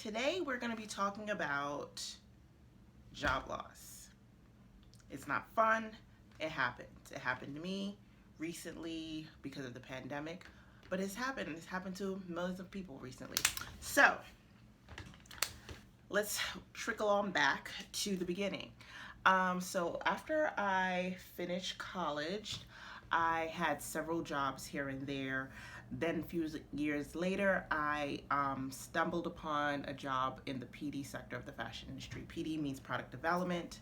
Today we're going to be talking about job loss. It's not fun. It happens. It happened to me recently because of the pandemic, but it's happened. It's happened to millions of people recently. So let's trickle on back to the beginning. So after I finished college, I had several jobs here and there. Then a few years later, I stumbled upon a job in the PD sector of the fashion industry. PD means product development.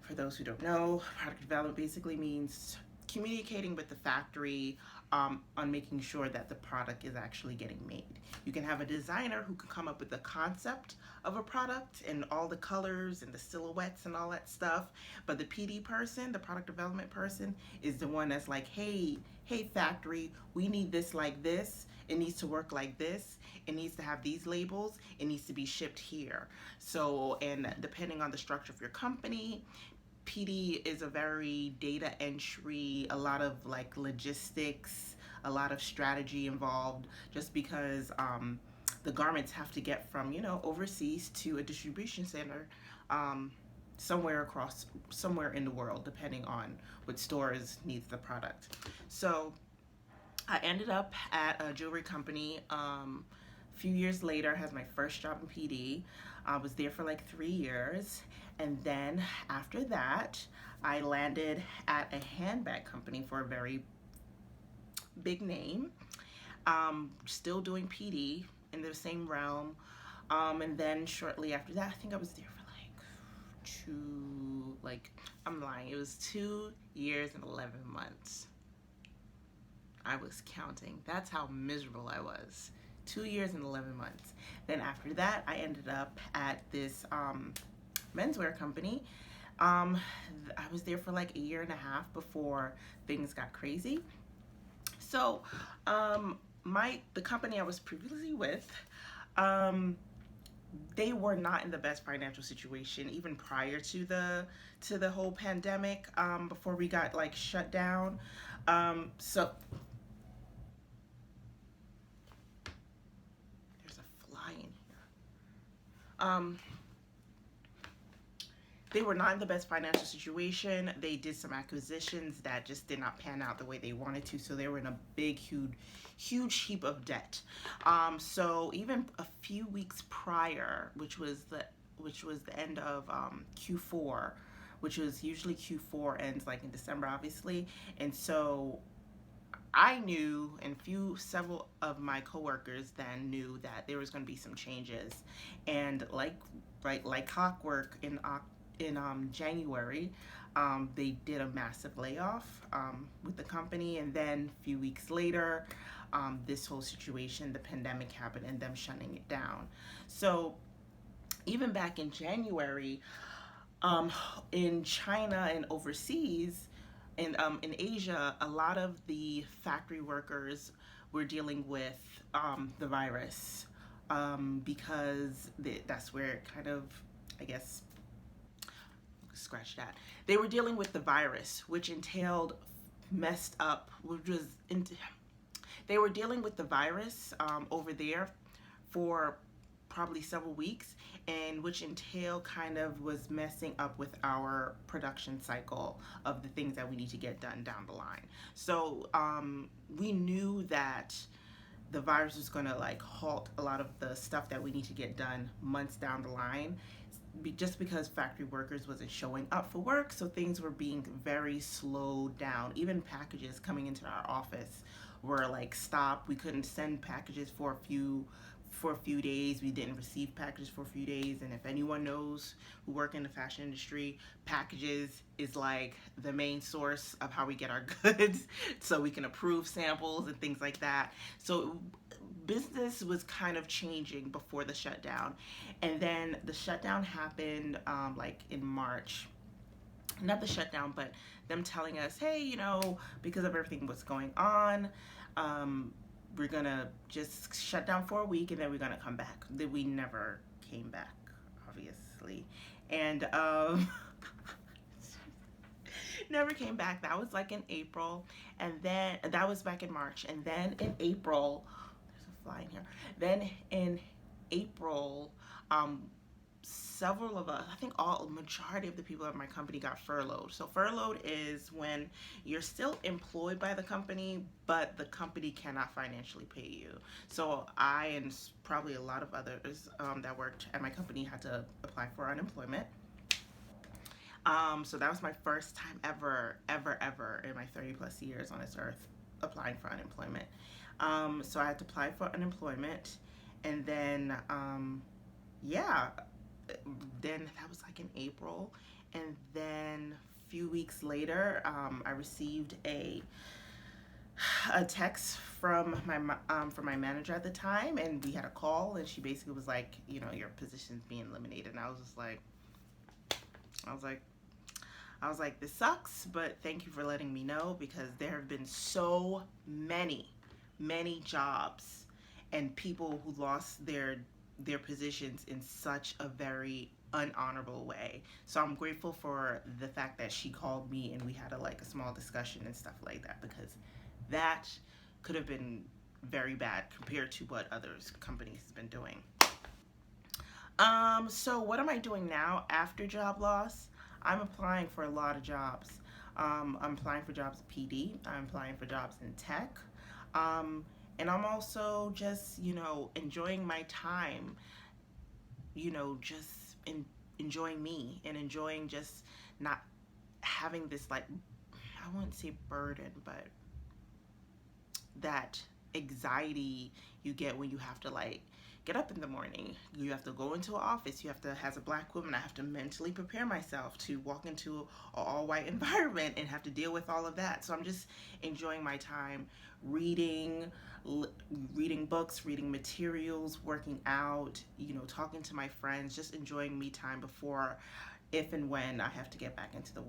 For those who don't know, product development basically means communicating with the factory on making sure that the product is actually getting made. You can have a designer who can come up with the concept of a product and all the colors and the silhouettes and all that stuff, but the PD person, the product development person, is the one that's like, hey factory, we need this like this, it needs to work like this, it needs to have these labels, it needs to be shipped here. So, and depending on the structure of your company, PD is a very data entry, a lot of like logistics, a lot of strategy involved, just because the garments have to get from, overseas to a distribution center somewhere in the world, depending on what stores needs the product. So I ended up at a jewelry company. A few years later, I had my first job in PD. I was there for like 3 years. And then after that, I landed at a handbag company for a very big name. Still doing PD in the same realm. And then shortly after that, I think I was there for I'm lying, it was 2 years and 11 months. I was counting. That's how miserable I was. 2 years and 11 months. Then after that, I ended up at this menswear company. I was there for like 1.5 years before things got crazy. So the company I was previously with, they were not in the best financial situation even prior to the whole pandemic, before we got like shut down. So there's a fly in here. They were not in the best financial situation. They did some acquisitions that just did not pan out the way they wanted to, so they were in a big, huge heap of debt. So even a few weeks prior, which was the end of Q4, which was usually Q4 ends like in December, obviously, and so I knew, and several of my coworkers then knew, that there was going to be some changes, and like clockwork in January, they did a massive layoff with the company, and then a few weeks later, this whole situation, the pandemic happened, and them shutting it down. So even back in January, in China and overseas, in Asia, a lot of the factory workers were dealing with the virus, because that's where it kind of, I guess, scratch that. They were dealing with the virus, which entailed they were dealing with the virus over there for probably several weeks, and which entailed kind of was messing up with our production cycle of the things that we need to get done down the line. So we knew that the virus was going to like halt a lot of the stuff that we need to get done months down the line, just because factory workers wasn't showing up for work, so things were being very slowed down. Even packages coming into our office were like stopped. We couldn't send packages for a few days. We didn't receive packages for a few days. And if anyone knows who work in the fashion industry, packages is like the main source of how we get our goods, so we can approve samples and things like that. So business was kind of changing before the shutdown, and then the shutdown happened like in March. Not the shutdown, but them telling us, hey, because of everything what's going on, we're gonna just shut down for a week, and then we're gonna come back. Then we never came back, obviously, and never came back. That was like in April, and then that was back in March, and then in April, there's a fly in here. Then in April, several of us, I think majority of the people at my company got furloughed. So furloughed is when you're still employed by the company, but the company cannot financially pay you. So I and probably a lot of others that worked at my company had to apply for unemployment. So that was my first time ever in my 30 plus years on this earth applying for unemployment. So I had to apply for unemployment, and then yeah, then that was like in April, and then a few weeks later, I received a text from my manager at the time, and we had a call, and she basically was like, you know, your position's being eliminated, and I was just like, I was like, this sucks, but thank you for letting me know, because there have been so many jobs and people who lost their positions in such a very unhonorable way. So I'm grateful for the fact that she called me and we had a small discussion and stuff like that, because that could have been very bad compared to what others companies have been doing. So what am I doing now after job loss? I'm applying for a lot of jobs. I'm applying for jobs at PD. I'm applying for jobs in tech. And I'm also just, enjoying my time, just enjoying me and enjoying just not having this, I wouldn't say burden, but that anxiety you get when you have to get up in the morning. You have to go into an office. You have to, as a black woman, I have to mentally prepare myself to walk into an all-white environment and have to deal with all of that. So I'm just enjoying my time reading books, reading materials, working out, talking to my friends, just enjoying me time before, if and when I have to get back into the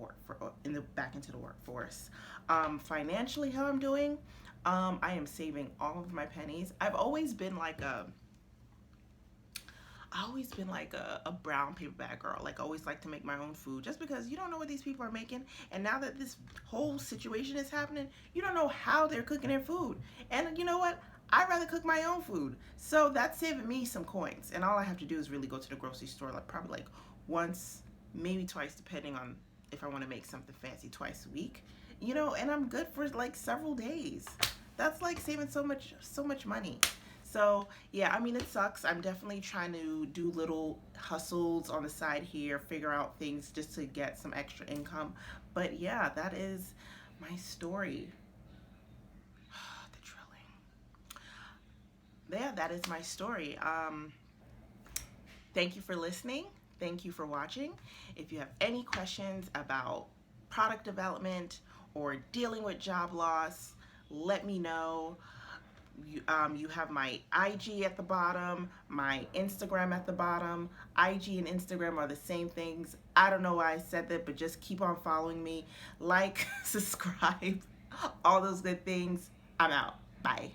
workforce. Financially, how I'm doing, I am saving all of my pennies. I've always been like a brown paper bag girl. I always like to make my own food, just because you don't know what these people are making. And now that this whole situation is happening, you don't know how they're cooking their food. And you know what? I'd rather cook my own food. So that's saving me some coins. And all I have to do is really go to the grocery store, probably once, maybe twice, depending on if I want to make something fancy, twice a week. And I'm good for several days. That's saving so much money. So yeah, I mean, it sucks. I'm definitely trying to do little hustles on the side here, figure out things just to get some extra income. But yeah, that is my story. The drilling. Yeah, that is my story. Thank you for listening. Thank you for watching. If you have any questions about product development or dealing with job loss, let me know. You have my IG at the bottom, my Instagram at the bottom. IG and Instagram are the same things. I don't know why I said that, but just keep on following me. Subscribe, all those good things. I'm out. Bye.